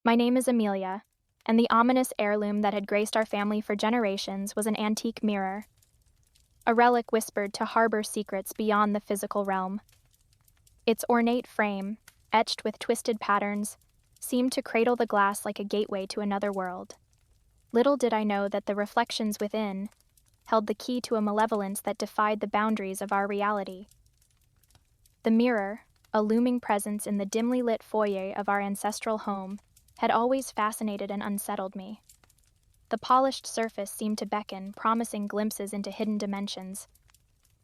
My name is Amelia, and the ominous heirloom that had graced our family for generations was an antique mirror, a relic whispered to harbor secrets beyond the physical realm. Its ornate frame, etched with twisted patterns, seemed to cradle the glass like a gateway to another world. Little did I know that the reflections within held the key to a malevolence that defied the boundaries of our reality. The mirror, a looming presence in the dimly lit foyer of our ancestral home, had always fascinated and unsettled me. The polished surface seemed to beckon, promising glimpses into hidden dimensions.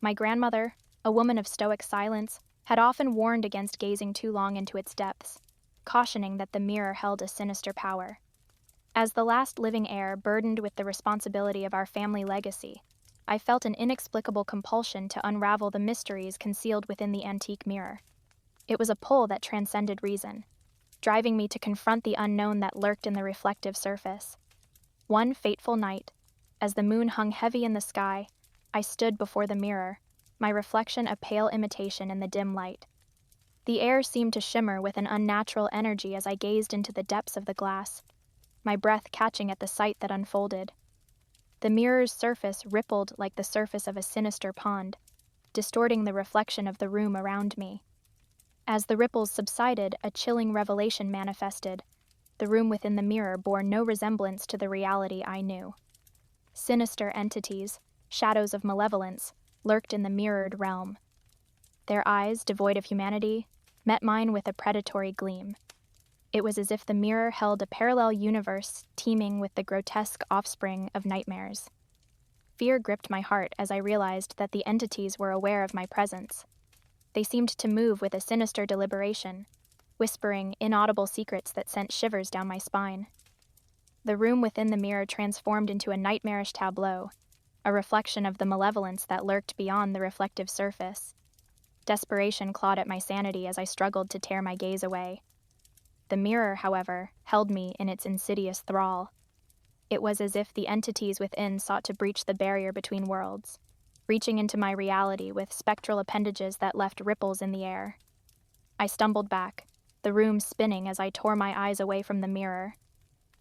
My grandmother, a woman of stoic silence, had often warned against gazing too long into its depths, cautioning that the mirror held a sinister power. As the last living heir burdened with the responsibility of our family legacy, I felt an inexplicable compulsion to unravel the mysteries concealed within the antique mirror. It was a pull that transcended reason, driving me to confront the unknown that lurked in the reflective surface. One fateful night, as the moon hung heavy in the sky, I stood before the mirror, my reflection a pale imitation in the dim light. The air seemed to shimmer with an unnatural energy as I gazed into the depths of the glass, my breath catching at the sight that unfolded. The mirror's surface rippled like the surface of a sinister pond, distorting the reflection of the room around me. As the ripples subsided, a chilling revelation manifested. The room within the mirror bore no resemblance to the reality I knew. Sinister entities, shadows of malevolence, lurked in the mirrored realm. Their eyes, devoid of humanity, met mine with a predatory gleam. It was as if the mirror held a parallel universe teeming with the grotesque offspring of nightmares. Fear gripped my heart as I realized that the entities were aware of my presence. They seemed to move with a sinister deliberation, whispering inaudible secrets that sent shivers down my spine. The room within the mirror transformed into a nightmarish tableau, a reflection of the malevolence that lurked beyond the reflective surface. Desperation clawed at my sanity as I struggled to tear my gaze away. The mirror, however, held me in its insidious thrall. It was as if the entities within sought to breach the barrier between worlds, reaching into my reality with spectral appendages that left ripples in the air. I stumbled back, the room spinning as I tore my eyes away from the mirror.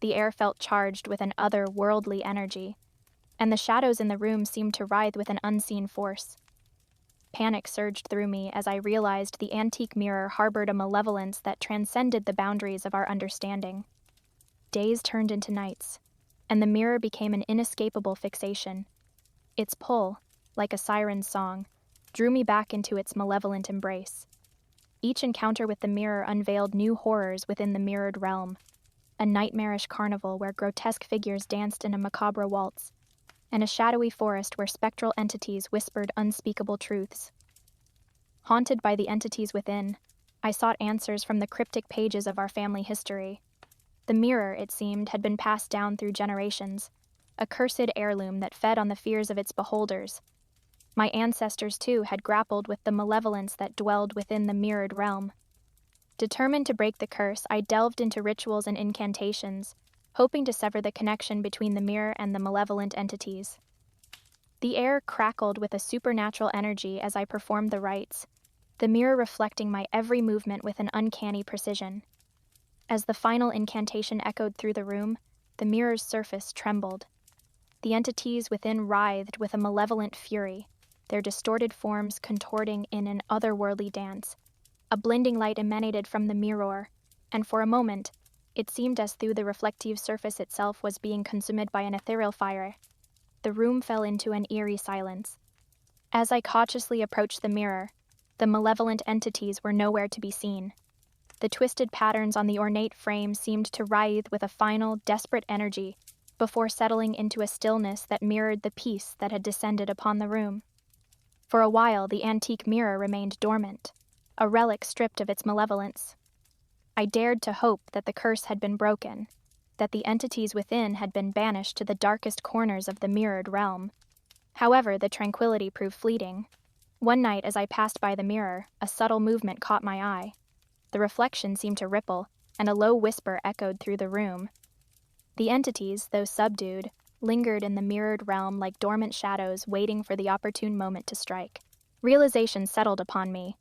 The air felt charged with an otherworldly energy, and the shadows in the room seemed to writhe with an unseen force. Panic surged through me as I realized the antique mirror harbored a malevolence that transcended the boundaries of our understanding. Days turned into nights, and the mirror became an inescapable fixation. Its pull, like a siren's song, drew me back into its malevolent embrace. Each encounter with the mirror unveiled new horrors within the mirrored realm, a nightmarish carnival where grotesque figures danced in a macabre waltz, and a shadowy forest where spectral entities whispered unspeakable truths. Haunted by the entities within, I sought answers from the cryptic pages of our family history. The mirror, it seemed, had been passed down through generations, a cursed heirloom that fed on the fears of its beholders. My ancestors, too, had grappled with the malevolence that dwelled within the mirrored realm. Determined to break the curse, I delved into rituals and incantations, hoping to sever the connection between the mirror and the malevolent entities. The air crackled with a supernatural energy as I performed the rites, the mirror reflecting my every movement with an uncanny precision. As the final incantation echoed through the room, the mirror's surface trembled. The entities within writhed with a malevolent fury, their distorted forms contorting in an otherworldly dance. A blinding light emanated from the mirror, and for a moment, it seemed as though the reflective surface itself was being consumed by an ethereal fire. The room fell into an eerie silence. As I cautiously approached the mirror, the malevolent entities were nowhere to be seen. The twisted patterns on the ornate frame seemed to writhe with a final, desperate energy before settling into a stillness that mirrored the peace that had descended upon the room. For a while, the antique mirror remained dormant, a relic stripped of its malevolence. I dared to hope that the curse had been broken, that the entities within had been banished to the darkest corners of the mirrored realm. However, the tranquility proved fleeting. One night, as I passed by the mirror, a subtle movement caught my eye. The reflection seemed to ripple, and a low whisper echoed through the room. The entities, though subdued, lingered in the mirrored realm like dormant shadows waiting for the opportune moment to strike. Realization settled upon me.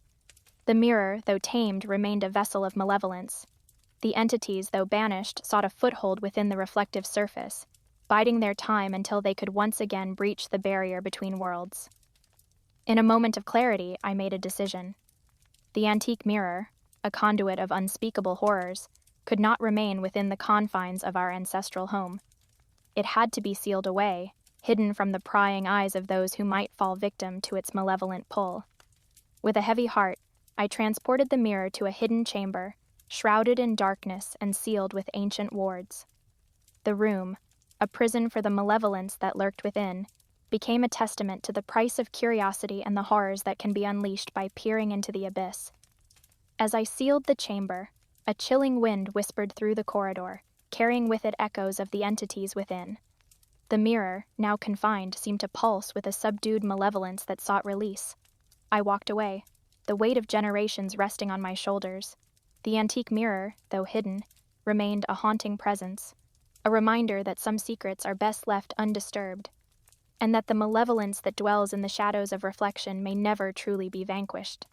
The mirror, though tamed, remained a vessel of malevolence. The entities, though banished, sought a foothold within the reflective surface, biding their time until they could once again breach the barrier between worlds. In a moment of clarity, I made a decision. The antique mirror, a conduit of unspeakable horrors, could not remain within the confines of our ancestral home. It had to be sealed away, hidden from the prying eyes of those who might fall victim to its malevolent pull. With a heavy heart, I transported the mirror to a hidden chamber, shrouded in darkness and sealed with ancient wards. The room, a prison for the malevolence that lurked within, became a testament to the price of curiosity and the horrors that can be unleashed by peering into the abyss. As I sealed the chamber, a chilling wind whispered through the corridor, carrying with it echoes of the entities within. The mirror, now confined, seemed to pulse with a subdued malevolence that sought release. I walked away, the weight of generations resting on my shoulders. The antique mirror, though hidden, remained a haunting presence, a reminder that some secrets are best left undisturbed, and that the malevolence that dwells in the shadows of reflection may never truly be vanquished.